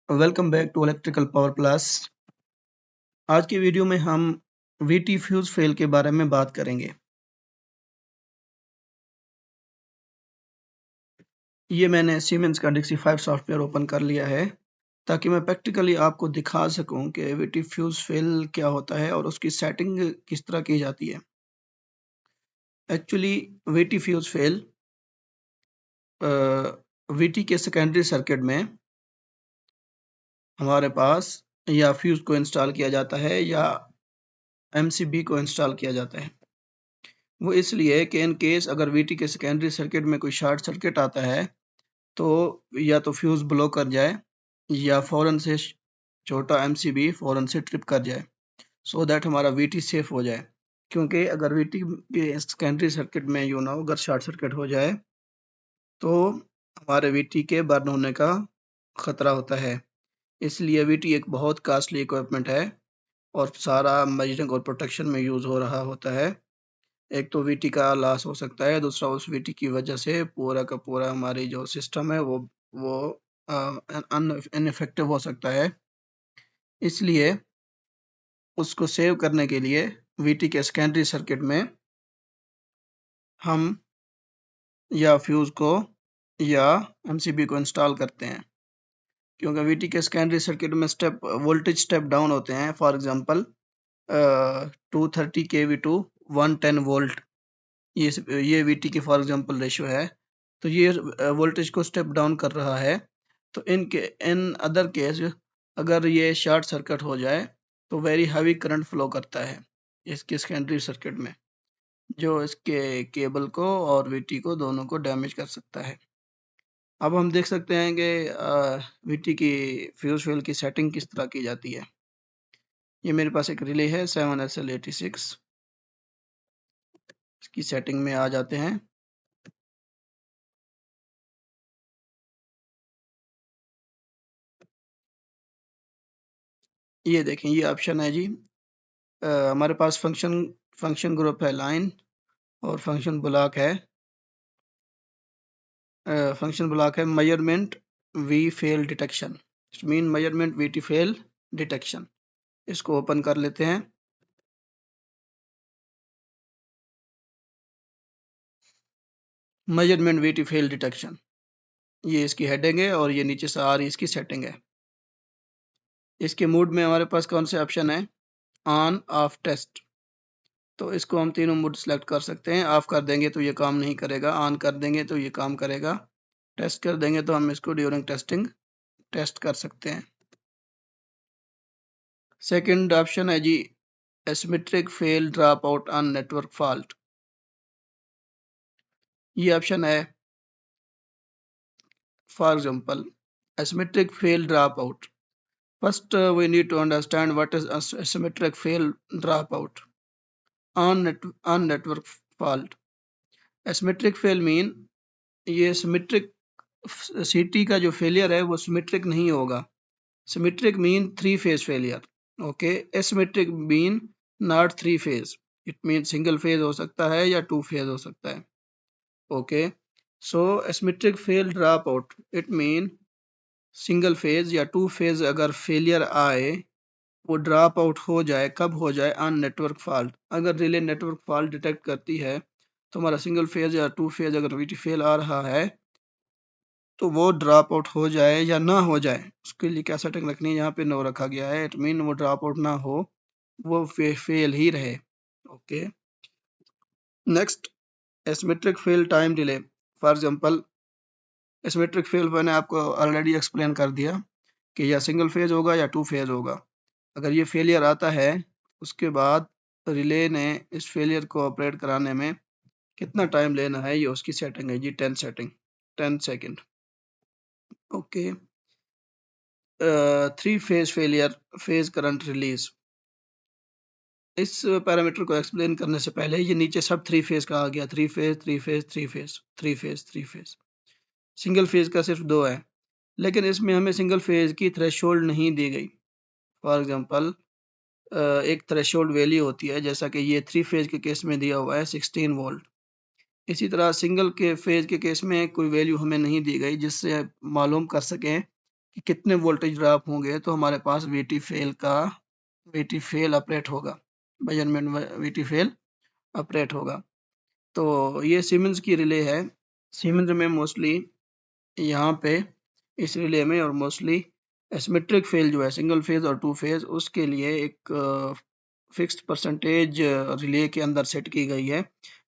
Welcome back to electrical power plus. आज की video में हम वीटी फ्यूज फेल के बारे में बात करेंगे। ये मैंने सीमेंस का डिक्सी 5 सॉफ्टवेयर ओपन कर लिया है ताकि मैं प्रैक्टिकली आपको दिखा सकूं कि वीटी फ्यूज फेल क्या होता है और उसकी सेटिंग किस तरह की जाती है। Actually VT fuse fail VT के सेकेंडरी सर्किट में हमारे पास या फ्यूज को इंस्टॉल किया जाता है या एमसीबी को इंस्टॉल किया जाता है। वो इसलिए कि इन केस अगर वीटी के सेकेंडरी सर्किट में कोई शॉर्ट सर्किट आता है तो या तो फ्यूज ब्लो कर जाए या फौरन से छोटा एमसीबी फौरन से ट्रिप कर जाए, सो दैट हमारा वीटी सेफ हो जाए। क्योंकि अगर वीटी के सेकेंडरी सर्किट में अगर शॉर्ट सर्किट हो जाए तो हमारे वीटी के बर्न होने का खतरा होता है। इसलिए वीटी एक बहुत कॉस्टली इक्विपमेंट है और सारा मॉनिटरिंग और प्रोटेक्शन में यूज हो रहा होता है। एक तो वीटी का लॉस हो सकता है, दूसरा उस वीटी की वजह से पूरा का पूरा हमारी जो सिस्टम है वो इनइफेक्टिव हो सकता है। इसलिए उसको सेव करने के लिए वीटी के सेकेंडरी सर्किट में हम या फ्यूज को या एमसीबी को इंस्टॉल करते हैं। क्योंकि वीटी के सेकेंडरी सर्किट में वोल्टेज स्टेप डाउन होते हैं। For example 230 KV to 110 volt, ये वीटी की फॉर एग्जांपल रेशियो है। तो ये वोल्टेज को स्टेप डाउन कर रहा है। तो इन अदर केस अगर ये शॉर्ट सर्किट हो जाए तो वेरी हैवी करंट फ्लो करता है इसके सेकेंडरी सर्किट में, जो इसके केबल को और वीटी को दोनों को डैमेज कर सकता है। अब हम देख सकते हैं कि वीटी की फ्यूज फेल की सेटिंग किस तरह की जाती है। ये मेरे पास एक रिले है 7SL86। इसकी सेटिंग में आ जाते हैं। ये देखें, ये ऑप्शन है जी। हमारे पास फंक्शन ग्रुप है लाइन और फंक्शन ब्लॉक है measurement V fail detection. It mean measurement V T fail detection. इसको ओपन कर लेते हैं। Measurement V T fail detection, ये इसकी हेडिंग है और ये नीचे से आ रही इसकी सेटिंग है। इसके मूड में हमारे पास कौन से ऑप्शन है? On, off, test. तो इसको हम तीनों मूड सेलेक्ट कर सकते हैं। ऑफ कर देंगे तो ये काम नहीं करेगा, ऑन कर देंगे तो ये काम करेगा, टेस्ट कर देंगे तो हम इसको ड्यूरिंग टेस्टिंग टेस्ट कर सकते हैं। सेकंड ऑप्शन है जी asymmetric fail drop out on network fault. ये ऑप्शन है for example asymmetric fail dropout. First, we need to understand what is asymmetric fail dropout on network fault. Asymmetric fail mean ये symmetric सीटी का जो failure है वो symmetric नहीं होगा। Symmetric mean 3 phase failure, okay. Asymmetric mean not 3 phase, it mean single phase हो सकता है या 2 फेज हो सकता है, okay. So asymmetric fail drop out it mean single phase या 2 फेज अगर फेलियर आए वो ड्रॉप आउट हो जाए, कब हो जाए? On network fault. अगर रिले नेटवर्क फॉल्ट डिटेक्ट करती है तो हमारा सिंगल फेज या 2 फेज अगर वीटी फेल आ रहा है तो वो ड्रॉप आउट हो जाए या ना हो जाए, उसके लिए क्या सेटिंग रखनी है? यहाँ पे नो रखा गया है। इट मीन वो ड्रॉप आउट ना हो, वो फेल ही रहे, okay. Next, asymmetric fail time delay. For example asymmetric fail मैंने आपको ऑलरेडी एक्सप्लेन कर दिया कि या सिंगल फेज होगा या 2 फेज होगा। अगर ये फेलियर आता है उसके बाद रिले ने इस फेलियर को ऑपरेट कराने में कितना टाइम लेना है, ये उसकी सेटिंग है जी। 10 second, okay. 3 phase failure phase current release. इस पैरामीटर को एक्सप्लेन करने से पहले ये नीचे सब 3 फेज का आ गया। 3 phase, 3 phase, 3 phase, 3 phase, 3 phase. Single phase का सिर्फ 2 है, लेकिन इसमें हमें सिंगल फेज की थ्रेशोल्ड नहीं दी गई। फॉर एग्जांपल एक थ्रेशोल्ड वैल्यू होती है, जैसा कि ये 3 फेज के केस में दिया हुआ है 16 वोल्ट। इसी तरह सिंगल के फेज के केस में कोई वैल्यू हमें नहीं दी गई जिससे मालूम कर सकें कि कितने वोल्टेज ड्रॉप होंगे तो हमारे पास वीटी फेल ऑपरेट होगा, मेजरमेंट वीटी फेल ऑपरेट होगा। तो ये सीमेंस की रिले है। सीमेंस में मोस्टली यहाँ पे इस रिले में और मोस्टली एसिमेट्रिक फेल जो है सिंगल फेज और टू फेज, उसके लिए एक फिक्स्ड परसेंटेज रिले के अंदर सेट की गई है,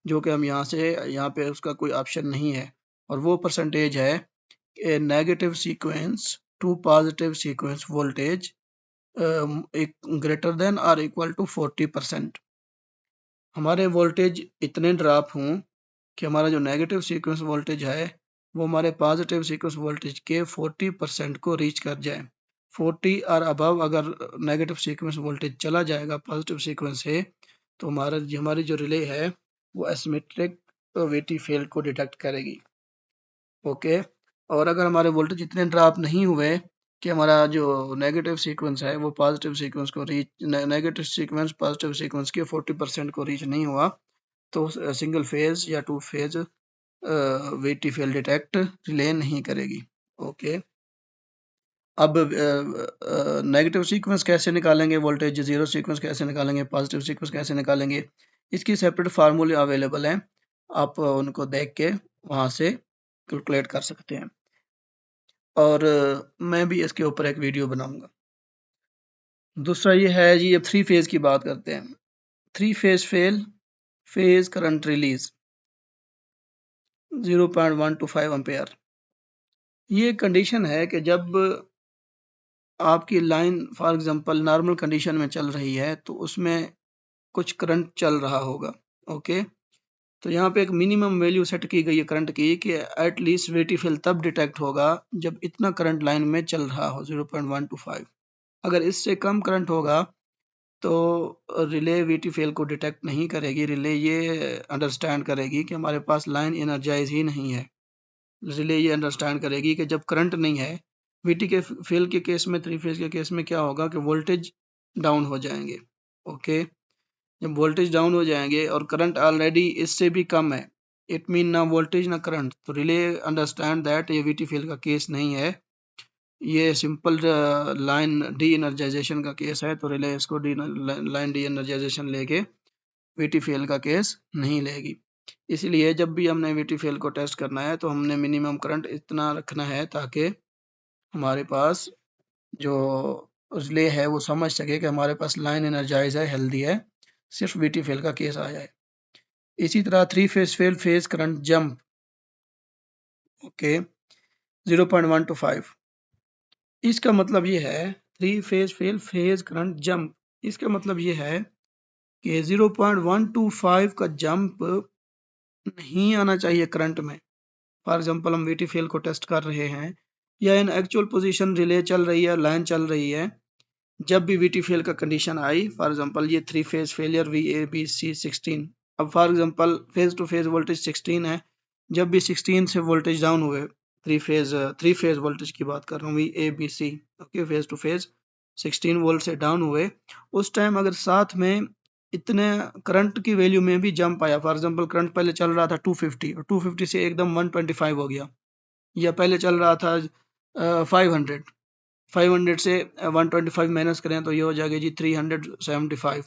जो कि हम यहाँ पे उसका कोई ऑप्शन नहीं है, और वो परसेंटेज है a negative sequence to positive sequence voltage एक ग्रेटर देन और इक्वल टू 40%। हमारे वोल्टेज इतने ड्रॉप हों कि हमारा जो नेगेटिव सीक्वेंस वोल्टेज है वो हमारे पॉजिटिव सीक्वेंस वोल्टेज के 40% को रीच कर जाए। 40 और अबव अगर नेगेटिव सीक्वेंस वोल्टेज चला जाएगा पॉजिटिव सीक्वेंस से, तो हमारी जो रिले है वो एसिमेट्रिक वीटी फेल को डिटेक्ट करेगी। ओके। और अगर हमारे वोल्टेज इतने ड्रॉप नहीं हुए कि हमारा जो नेगेटिव सीक्वेंस है वो पॉजिटिव सीक्वेंस को reach negative sequence positive sequence के 40% को रीच नहीं हुआ, तो सिंगल फेज या two phase VT fail detect relay नहीं करेगी। ओके। अब नेगेटिव सीक्वेंस कैसे निकालेंगे, वोल्टेज जीरो सीक्वेंस कैसे निकालेंगे, पॉजिटिव सीक्वेंस कैसे निकालेंगे, इसकी सेपरेट फार्मूले अवेलेबल हैं, आप उनको देख के वहां से कैलकुलेट कर सकते हैं, और मैं भी इसके ऊपर एक वीडियो बनाऊंगा। दूसरा ये है जी, अब थ्री फेज की बात करते हैं। Three phase fail, phase current release 0.125 ampere. ये कंडीशन है कि जब आपकी line for example normal condition में चल रही है तो उसमें कुछ करंट चल रहा होगा। ओके। तो यहाँ पे एक मिनिमम वैल्यू सेट की गई है करंट की कि एट लीस्ट वीटी फेल तब डिटेक्ट होगा जब इतना करंट लाइन में चल रहा हो 0.125। अगर इससे कम करंट होगा तो रिले वीटी फेल को डिटेक्ट नहीं करेगी। रिले ये अंडरस्टैंड करेगी कि हमारे पास लाइन एनर्जाइज ही नहीं है। रिले ये अंडरस्टैंड करेगी कि जब करंट नहीं है, वीटी के फेल के केस में, थ्री फेज के केस में क्या होगा कि वोल्टेज डाउन हो जाएंगे। ओके। जब वोल्टेज डाउन हो जाएंगे और करंट ऑलरेडी इससे भी कम है, इट मीन ना वोल्टेज ना करंट, तो रिले अंडरस्टैंड दैट ये वीटी फेल का केस नहीं है, ये सिंपल लाइन डी एनर्जाइजेशन का केस है, तो रिले इसको लाइन डी एनर्जाइजेशन लेके वीटी फेल का केस नहीं लेगी। इसलिए जब भी हमने वीटी फेल को टेस्ट करना है तो हमने मिनिमम करंट इतना रखना है ताकि हमारे पास जो रिले है वो समझ सके कि हमारे पास लाइन एनर्जाइज है, हेल्दी है, सिर्फ वीटी फेल का केस आया है। इसी तरह three phase fail, phase current jump. Okay. 0.125। इसका मतलब ये है, three phase fail, phase current jump, इसका मतलब ये है कि 0.125 का जंप नहीं आना चाहिए करंट में। फॉर एग्जांपल हम वीटी फेल को टेस्ट कर रहे हैं या इन एक्चुअल पोजीशन रिले चल रही है, लाइन चल रही है, जब भी वीटी फेल का कंडीशन आई, फॉर एग्जांपल ये three phase failure V A B C 16, अब for example phase to phase voltage 16 है, जब भी 16 से वोल्टेज डाउन हुए, थ्री फेज वोल्टेज की बात कर रहा हूँ, V A B C, okay, phase to phase 16 volt से डाउन हुए, उस टाइम अगर साथ में इतने करंट की वैल्यू में भी जंप आया, फॉर एग्जांपल करंट पहले चल रहा था 250 और 250 से एकदम 125 हो गया, या पहले चल रहा था 500, 500 से 125 माइनस करें तो ये हो जाएगा जी 375,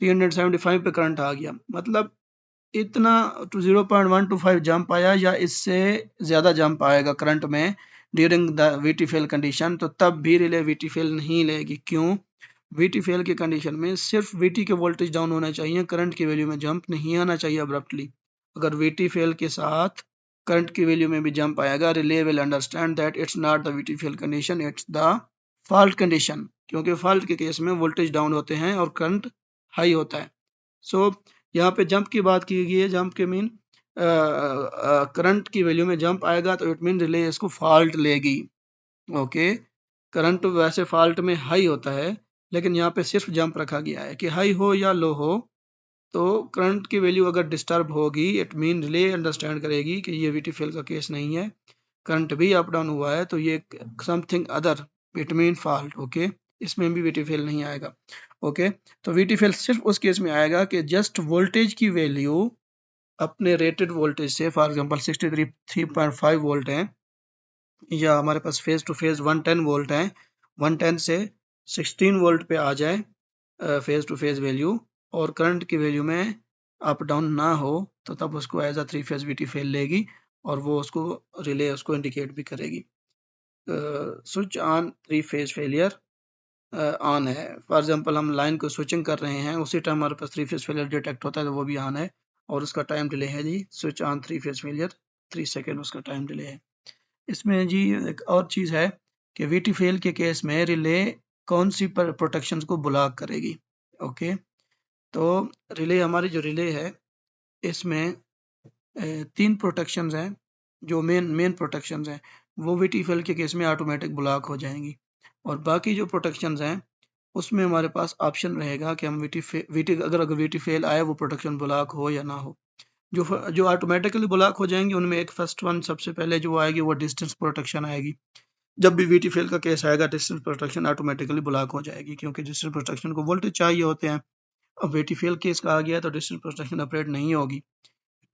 375 पे करंट आ गया, मतलब इतना 0.125 जंप आया या इससे ज्यादा जंप आएगा करंट में during the VT fail condition, तो तब भी रिले वीटी फेल नहीं लेगी। क्यों? वीटी फेल की कंडीशन में सिर्फ वीटी के वोल्टेज डाउन होना चाहिए, करंट की वैल्यू में जंप नहीं आना चाहिए अब्रप्टली। अगर वीटी फेल के साथ करंट की वैल्यू में भी जंप आएगा, relay will understand that it's not the VT fail condition, it's the fault condition, क्योंकि फॉल्ट के केस में वोल्टेज डाउन होते हैं और करंट हाई होता है। सो यहाँ पे जंप की बात की गई है, जंप के मीन करंट की वैल्यू में जंप आएगा तो इट मीन रिले इसको फॉल्ट लेगी। ओके। करंट वैसे फॉल्ट में हाई होता है, लेकिन यहाँ पे सिर्फ जंप रखा गया है कि हाई हो या लो हो, तो करंट की वैल्यू अगर डिस्टर्ब होगी इट मीन रिले अंडरस्टैंड करेगी कि ये वीटी फेल का केस नहीं है, करंट भी अप डाउन हुआ है तो ये something other, it mean fault. Okay. इसमें भी वीटी फेल नहीं आएगा। ओके। तो वीटी फेल सिर्फ उस केस में आएगा कि जस्ट वोल्टेज की वैल्यू अपने रेटेड वोल्टेज से, फॉर एग्जांपल 63.5 वोल्ट है, या हमारे पास फेज टू फेज 110 वोल्ट है, 110 से 16 वोल्ट पे आ जाए फेज टू फेज वैल्यू, और करंट की वैल्यू में अप डाउन ना हो, तो तब उसको as a three phase VT fail लेगी, और वो उसको रिले उसको इंडिकेट भी करेगी। Switch on three phase failure on है, फॉर एग्जांपल हम लाइन को स्विचिंग कर रहे हैं, उसी टाइम हमारे पास थ्री फेज फेलियर डिटेक्ट होता है, तो वो भी ऑन है, और उसका टाइम डिले है जी switch on three phase failure 3 second उसका टाइम डिले है। इसमें जी एक और चीज़ है कि वीटी फेल के केस में रिले कौन सी प्रोटेक्शन को ब्लॉक करेगी। ओके, तो रिले हमारी जो रिले है इसमें 3 प्रोटेक्शंस हैं, जो मेन प्रोटेक्शंस हैं वो वीटी फेल के केस में ऑटोमेटिक ब्लॉक हो जाएंगी, और बाकी जो प्रोटेक्शंस हैं उसमें हमारे पास ऑप्शन रहेगा कि हम अगर वीटी फेल आए वो प्रोटेक्शन ब्लॉक हो या ना हो। जो ऑटोमेटिकली ब्लॉक हो जाएंगे उनमें एक फर्स्ट वन सबसे पहले जो आएगी वो डिस्टेंस प्रोटेक्शन आएगी। जब भी वीटी फेल का केस आएगा डिस्टेंस प्रोटेक्शन ऑटोमेटिकली ब्लॉक हो जाएगी, क्योंकि डिस्टेंस प्रोटेक्शन को वोल्टेज चाहिए होते हैं। अब वीटी फेल केस का आ गया तो डिस्टेंस प्रोटेक्शन ऑपरेट नहीं होगी,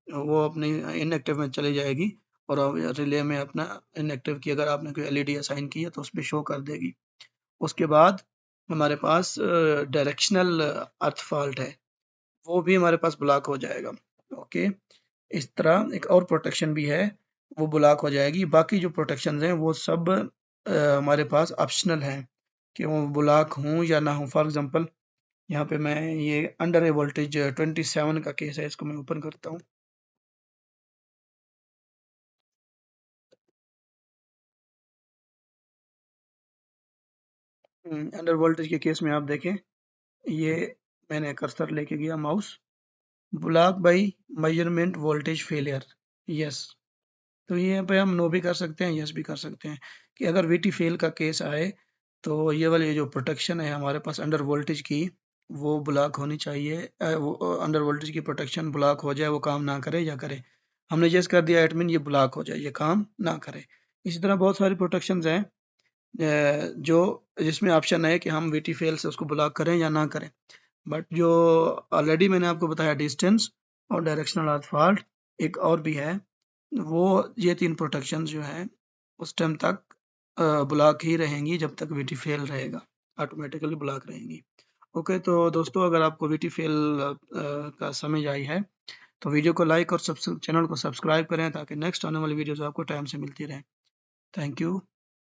वो अपनी इनएक्टिव में चली जाएगी, और रिले में अपना इनएक्टिव की अगर आपने कोई एलईडी असाइन की है तो उस पर शो कर देगी। उसके बाद हमारे पास डायरेक्शनल अर्थ फॉल्ट है, वो भी हमारे पास ब्लॉक हो जाएगा। ओके, इस तरह एक और प्रोटेक्शन भी है, वो ब्लॉक हो जाएगी। बाकी जो प्रोटेक्शन हैं वो सब हमारे पास ऑप्शनल हैं कि वो ब्लॉक हों या ना हो। फॉर एग्जांपल यहाँ पे मैं ये अंडर ए वोल्टेज 27 का केस है, इसको मैं ओपन करता हूँ। अंडर वोल्टेज के केस में आप देखें, ये मैंने कर्सर लेके गया mouse, block by measurement voltage failure, yes. तो ये यहाँ पे हम नो भी कर सकते हैं, यस भी कर सकते हैं, कि अगर वीटी फेल का केस आए तो ये वाली जो प्रोटेक्शन है हमारे पास अंडर वोल्टेज की, वो ब्लॉक होनी चाहिए। वो अंडर वोल्टेज की प्रोटेक्शन ब्लॉक हो जाए, वो काम ना करे या करे। हमने यस कर दिया एडमिन ये ब्लॉक हो जाए, ये काम ना करे। इसी तरह बहुत सारी प्रोटेक्शंस हैं जो जिसमें ऑप्शन है कि हम वीटी फेल से उसको ब्लॉक करें या ना करें। बट जो ऑलरेडी मैंने आपको बताया डिस्टेंस और डायरेक्शनल अर्थ फॉल्ट, एक और भी है, वो ये 3 प्रोटेक्शंस जो हैं उस टाइम तक ब्लॉक ही रहेंगी जब तक वीटी फेल रहेगा, ऑटोमेटिकली ब्लॉक रहेंगी। ओके, तो दोस्तों अगर आपको वीटी फेल का समझ आई है तो वीडियो को लाइक और चैनल को सब्सक्राइब करें ताकि नेक्स्ट आने वाली वीडियोस आपको टाइम से मिलती रहें। Thank you.